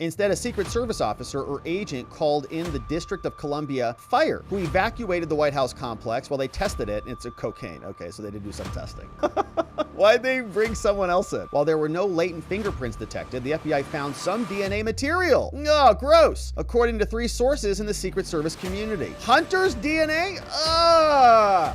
Instead, a Secret Service officer or agent called in the District of Columbia Fire, who evacuated the White House complex while they tested it, and it's a cocaine. Okay, so they did do some testing. Why'd they bring someone else in? While there were no latent fingerprints detected, the FBI found some DNA material. Oh, gross. According to 3 sources in the Secret Service community. Hunter's DNA?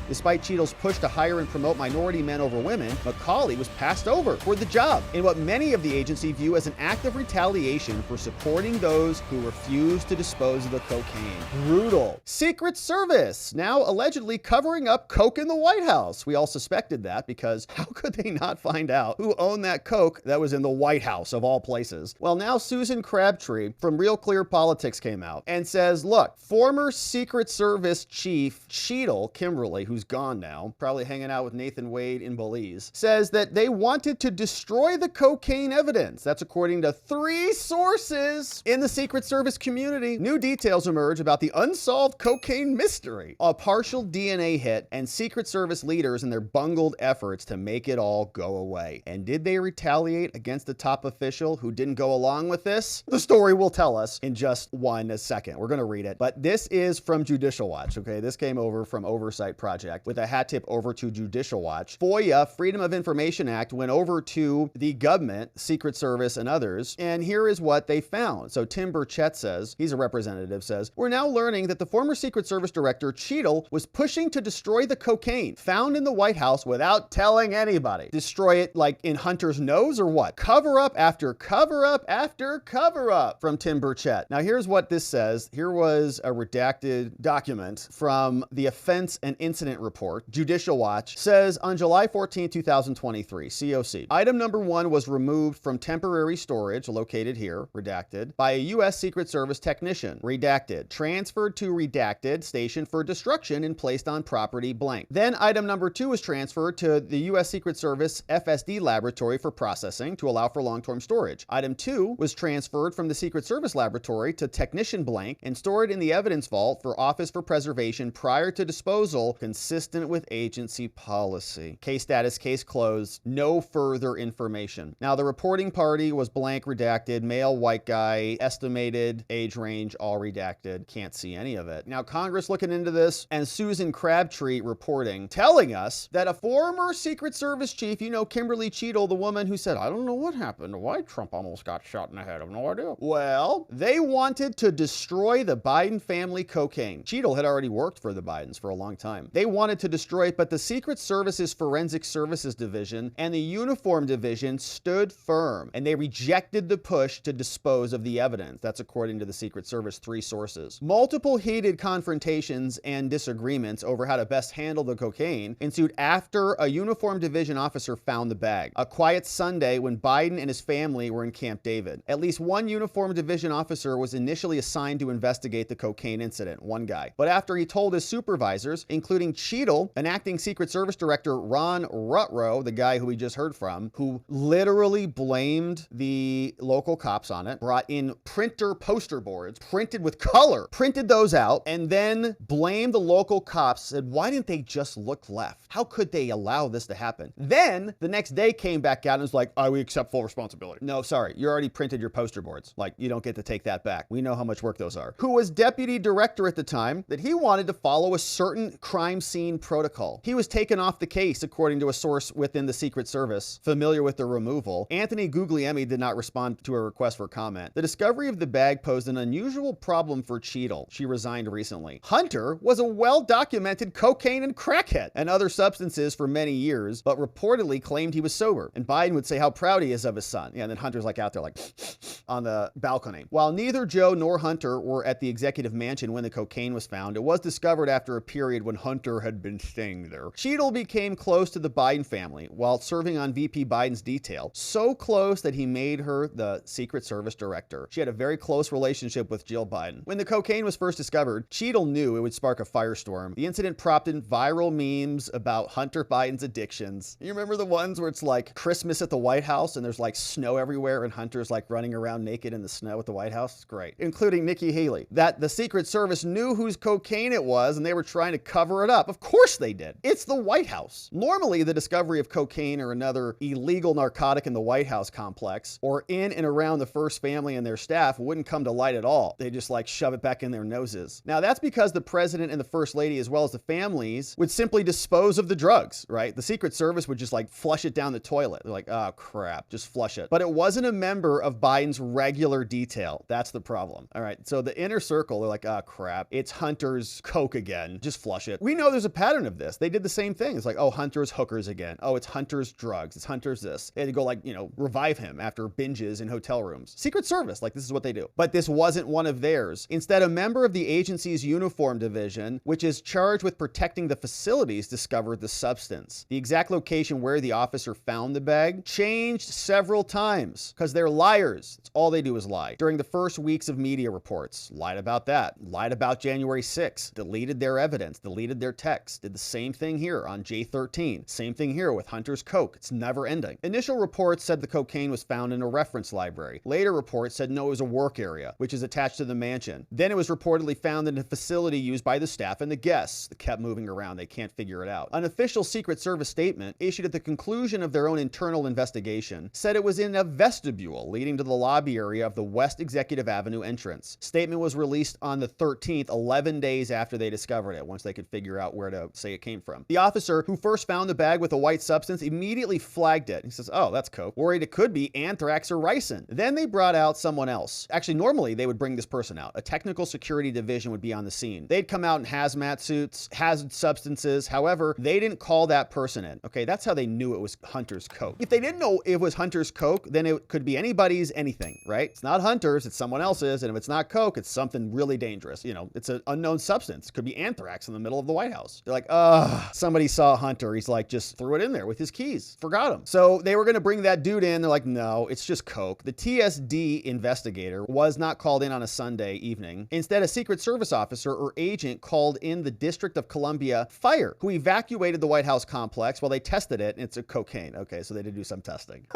Despite Cheatle's push to hire and promote minority men over women, McCauley was passed over for the job in what many of the agency view as an act of retaliation for supporting those who refused to dispose of the cocaine. Brutal. Secret Service now allegedly covering up coke in the White House. We all suspected that because how could they not find out who owned that coke that was in the White House of all places? Well, now Susan Crabtree from Real Clear Politics came out and says, look, former Secret Service Chief Cheatle, Kimberly, who's gone now, probably hanging out with Nathan Wade in Belize, says that they wanted to destroy the cocaine evidence. That's according to 3 sources in the Secret Service community. New details emerge about the unsolved cocaine mystery, a partial DNA hit, and Secret Service leaders in their bungled efforts to make it all go away. And did they retaliate against the top official who didn't go along with this? The story will tell us in just 1 second. We're going to read it, but this is from Judicial Watch, okay? This came over from Oversight Project with a hat tip over to Judicial Watch. FOIA, Freedom of Information Act, went over to the government, Secret Service, and others, and here is what they found. So Tim Burchett says, he's a representative, says, we're now learning that the former Secret Service Director Cheatle was pushing to destroy the cocaine found in the White House without telling anybody. Destroy it like in Hunter's nose or what? Cover up after cover up after cover up from Tim Burchett. Now here's what this says. Here was a redacted document from the Offense and Incident Report. Judicial Watch says on July 14, 2023, COC, item number 1 was removed from temporary storage located here, redacted, by a U.S. Secret Service technician, redacted, transferred to redacted station for destruction and placed on property blank. Then item number 2 was transferred to the U.S. Secret Service FSD laboratory for processing to allow for long-term storage. Item 2 was transferred from the Secret Service laboratory to technician blank and stored in the evidence vault for Office for Preservation prior to disposal, consistent with agency policy. Case status, case closed, no further information. Now the reporting party was blank, redacted, male, white guy, estimated age range, all redacted. Can't see any of it. Now Congress looking into this, and Susan Crabtree reporting, telling us that a former Secret Service chief, you know, Kimberly Cheatle, the woman who said, I don't know what happened, why Trump almost got shot in the head, I have no idea. Well, they wanted to destroy the Biden family cocaine. Cheatle had already worked for the Bidens for a long time. They wanted to destroy it, but the Secret Service's Forensic Services Division and the Uniform Division stood firm, and they rejected the push to dispose of the evidence. That's according to the Secret Service 3 sources. Multiple heated confrontations and disagreements over how to best handle the cocaine ensued after a Uniform Division officer found the bag. A quiet Sunday when Biden and his family were in Camp David. At least one Uniform Division officer was initially assigned to investigate the cocaine incident, one guy. But after he told his supervisors, including Cheatle, an acting Secret Service director, Ron Rutrow, the guy who we just heard from, who literally blamed the local cops on it, brought in printer poster boards, printed with color, printed those out, and then blamed the local cops, said, why didn't they just look left? How could they allow this to happen? Then the next day came back out and was like, we accept full responsibility. No, sorry, you already printed your poster boards. Like, you don't get to take that back. We know how much work those are. Who was deputy director at the time, that he wanted to follow a certain crime scene protocol. He was taken off the case, according to a source within the Secret Service, familiar with the removal. Anthony Guglielmi did not respond to a request for comment. The discovery of the bag posed an unusual problem for Cheatle. She resigned recently. Hunter was a well-documented cocaine and crackhead and other substances for many years, but reportedly claimed he was sober. And Biden would say how proud he is of his son. Yeah, and then Hunter's like out there like on the balcony. While neither Joe nor Hunter were at the executive mansion when the cocaine was found, it was discovered after a period when Hunter had been staying there. Cheatle became close to the Biden family while serving on VP Biden's detail, so close that he made her the Secret Service director. She had a very close relationship with Jill Biden. When the cocaine was first discovered, Cheatle knew it would spark a firestorm. The incident prompted viral memes about Hunter Biden's addictions. You remember the ones where it's like Christmas at the White House and there's like snow everywhere and Hunter's like running around naked in the snow at the White House? It's great. Including Nikki Haley. That the Secret Service knew whose cocaine it was and they were trying to cover it up. Of course they did. It's the White House. Normally, the discovery of cocaine or another illegal narcotic in the White House complex or in and around the first family and their staff wouldn't come to light at all. They just like shove it back in their noses. Now, that's because the president and the first lady, as well as the families, would simply dispose of the drugs, right? The Secret Service would just like flush it down the toilet. They're like, oh crap, just flush it. But it wasn't a member of Biden's regular detail. That's the problem. All right. So the inner circle, they're like, oh crap, it's Hunter's coke again. Just flush it. We know there's a pattern of this. They did the same thing. It's like, oh, Hunter's hookers again. Oh, it's Hunter's drugs. It's Hunter's this. They had to go like, revive him after binges in hotel rooms. Secret Service, like this is what they do. But this wasn't one of theirs. Instead, a member of the agency's uniform division, which is charged with protecting the facilities, discovered the substance. The exact location where the officer found the bag changed several times because they're liars. It's all they do is lie. During the first weeks of media reports, lied about that, lied about January 6th, deleted their evidence, deleted their text, did the same thing here on J13. Same thing here with Hunter's coke. It's never ending. Initial reports said the cocaine was found in a reference library. Later reports said no, it was a work area, which is attached to the mansion. Then it was reportedly found in a facility used by the staff and the guests. It kept moving around. They can't figure it out. An official Secret Service statement issued at the conclusion of their own internal investigation said it was in a vestibule leading to the lobby area of the West Executive Avenue entrance. Statement was released on the 13th, 11 days after they discovered it, once they could figure out where to say it came from. The officer who first found the bag with a white substance immediately flagged it. He says, oh, that's coke. Worried it could be anthrax or ricin. Then they brought out someone else. Actually, normally they would bring this person out. A technical security division would be on the scene. They'd come out in hazmat suits, hazard substances. However, they didn't call that person in. Okay, that's how they knew it was Hunter's coke. If they didn't know it was Hunter's coke, then it could be anybody's anything, right? It's not Hunter's, it's someone else's. And if it's not coke, it's something really dangerous. It's an unknown substance. It could be anthrax in the middle of the White House. They're like, somebody saw Hunter. He's like, just threw it in there with his keys. Forgot him. So they were going to bring that dude in. They're like, no, it's just coke. The TSD investigator was not called in on a Sunday evening. Instead, a Secret Service officer or agent called in the District of Columbia fire, who evacuated the White House complex while they tested it, and it's a cocaine. Okay, so they did do some testing.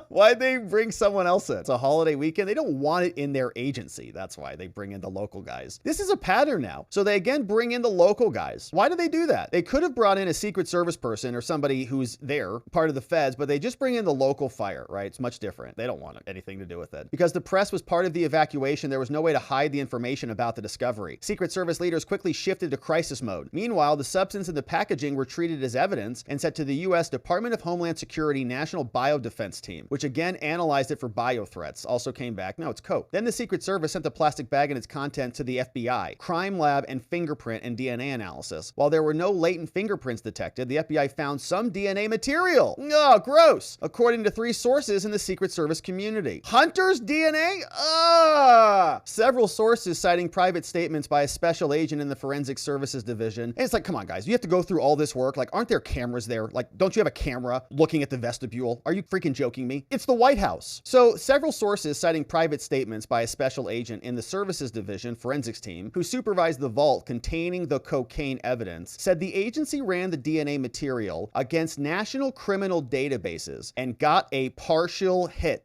Why'd they bring someone else in? It's a holiday weekend. They don't want it in their agency. That's why they bring in the local guys. This is a pattern now. So they again bring in the local guys. Why do they do that? They could have brought in a Secret Service person or somebody who's there, part of the feds, but they just bring in the local fire, right? It's much different. They don't want anything to do with it. Because the press was part of the evacuation, there was no way to hide the information about the discovery. Secret Service leaders quickly shifted to crisis mode. Meanwhile, the substance and the packaging were treated as evidence and sent to the U.S. Department of Homeland Security National Biodefense Team, which again analyzed it for bio threats. Also came back, no, it's coke. Then the Secret Service sent the plastic bag and its content to the FBI, crime lab, and fingerprint and DNA analysis. While there were no latent fingerprints detected, the FBI found some DNA material. Oh, gross. According to 3 sources in the Secret Service community. Hunter's DNA? Several sources citing private statements by a special agent in the Forensic Services Division. And it's like, come on, guys, you have to go through all this work. Like, aren't there cameras there? Like, don't you have a camera looking at the vestibule? Are you freaking joking me? It's the White House. So several sources citing private statements by a special agent in the Services Division forensics team who supervised the vault containing the cocaine evidence said the agency ran the DNA material against national criminal databases and got a partial hit.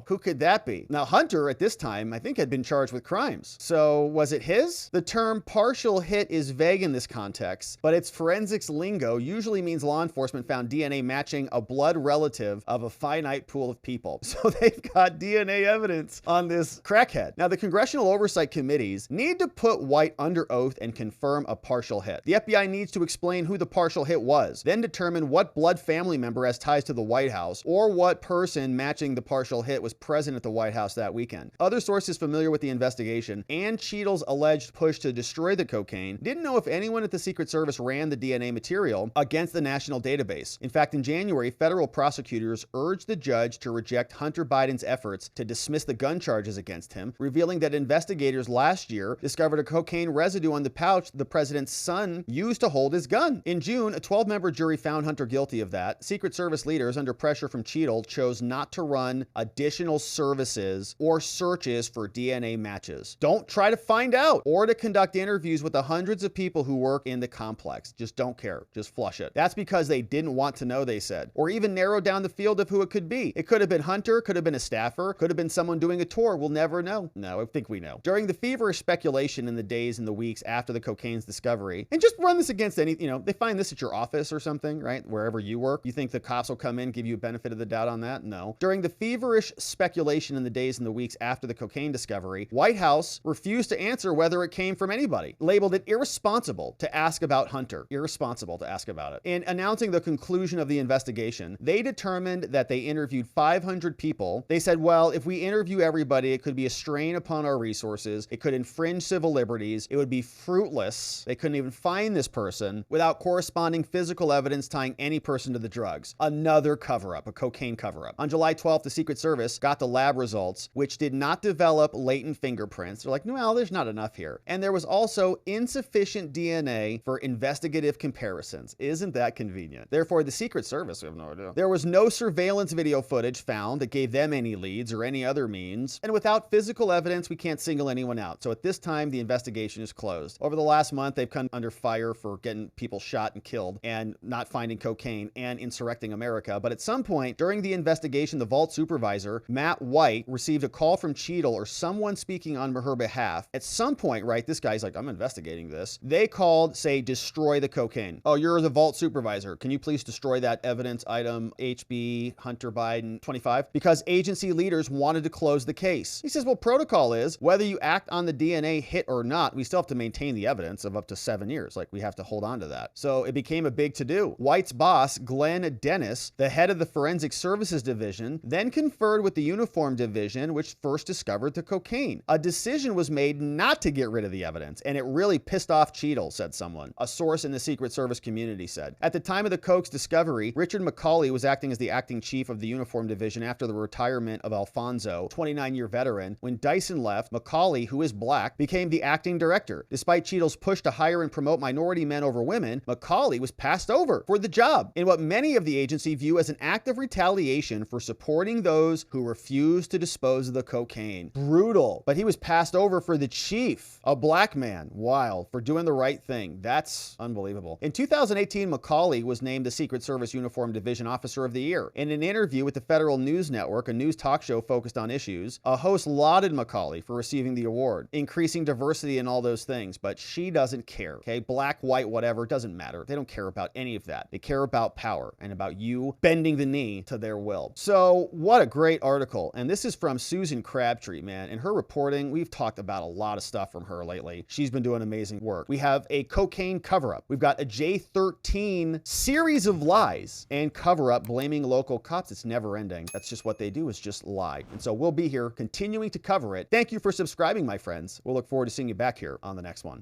Who could that be? Now, Hunter at this time, I think, had been charged with crimes. So was it his? The term partial hit is vague in this context, but its forensics lingo usually means law enforcement found DNA matching a blood relative of a finite pool of people. So they've got DNA evidence on this crackhead. Now, the congressional oversight committees need to put White under oath and confirm a partial hit. The FBI needs to explain who the partial hit was, then determine what blood family member has ties to the White House or what person matching the partial hit was present at the White House that weekend. Other sources familiar with the investigation and Cheatle's alleged push to destroy the cocaine didn't know if anyone at the Secret Service ran the DNA material against the national database. In fact, in January, federal prosecutors urged the judge to reject Hunter Biden's efforts to dismiss the gun charges against him, revealing that investigators last year discovered a cocaine residue on the pouch the president's son used to hold his gun. In June, a 12-member jury found Hunter guilty of that. Secret Service leaders, under pressure from Cheatle, chose not to run additional services or searches for DNA DNA matches. Don't try to find out or to conduct interviews with the hundreds of people who work in the complex. Just don't care. Just flush it. That's because they didn't want to know, they said, or even narrow down the field of who it could be. It could have been Hunter, could have been a staffer, could have been someone doing a tour. We'll never know. No, I think we know. During the feverish speculation in the days and the weeks after the cocaine's discovery, and just run this against any, they find this at your office or something, right? Wherever you work. You think the cops will come in, give you a benefit of the doubt on that? No. During the feverish speculation in the days and the weeks after the cocaine discovery, White House refused to answer whether it came from anybody, labeled it irresponsible to ask about Hunter. Irresponsible to ask about it. In announcing the conclusion of the investigation, they determined that they interviewed 500 people. They said, well, if we interview everybody, it could be a strain upon our resources. It could infringe civil liberties. It would be fruitless. They couldn't even find this person without corresponding physical evidence tying any person to the drugs. Another cover-up, a cocaine cover-up. On July 12th, the Secret Service got the lab results, which did not develop latent fingerprints. They're like, no, there's not enough here. And there was also insufficient DNA for investigative comparisons. Isn't that convenient? Therefore, the Secret Service, we have no idea. There was no surveillance video footage found that gave them any leads or any other means. And without physical evidence, we can't single anyone out. So at this time, the investigation is closed. Over the last month, they've come under fire for getting people shot and killed and not finding cocaine and insurrecting America. But at some point during the investigation, the vault supervisor, Matt White, received a call from Cheatle or someone speaking on her behalf. At some point, right, this guy's like, I'm investigating this. They called, say, destroy the cocaine. Oh, you're the vault supervisor. Can you please destroy that evidence item HB Hunter Biden 25? Because agency leaders wanted to close the case. He says, well, protocol is whether you act on the DNA hit or not, we still have to maintain the evidence of up to 7 years. Like, we have to hold on to that. So it became a big to-do. White's boss, Glenn Dennis, the head of the Forensic Services Division, then conferred with the Uniform Division, which first discovered the cocaine. A decision was made not to get rid of the evidence, and it really pissed off Cheatle, said someone. A source in the Secret Service community said. At the time of the coke's discovery, Richard McCauley was acting as the acting chief of the Uniform Division after the retirement of Alfonso, 29-year veteran. When Dyson left, McCauley, who is black, became the acting director. Despite Cheatle's push to hire and promote minority men over women, McCauley was passed over for the job in what many of the agency view as an act of retaliation for supporting those who refused to dispose of the cocaine. Brutal. But he was passed over for the chief, a black man. Wild. For doing the right thing. That's unbelievable. In 2018, McCauley was named the Secret Service Uniform Division Officer of the Year. In an interview with the Federal News Network, a news talk show focused on issues, a host lauded McCauley for receiving the award, increasing diversity and all those things, but she doesn't care, okay? Black, white, whatever, doesn't matter. They don't care about any of that. They care about power and about you bending the knee to their will. So what a great article. And this is from Susan Crabtree, man. In her reporting, we've talked about a lot of stuff from her lately. She's been doing amazing work. We have a cocaine cover-up. We've got a J13 series of lies and cover-up blaming local cops. It's never ending. That's just what they do, is just lie. And so we'll be here continuing to cover it. Thank you for subscribing, my friends. We'll look forward to seeing you back here on the next one.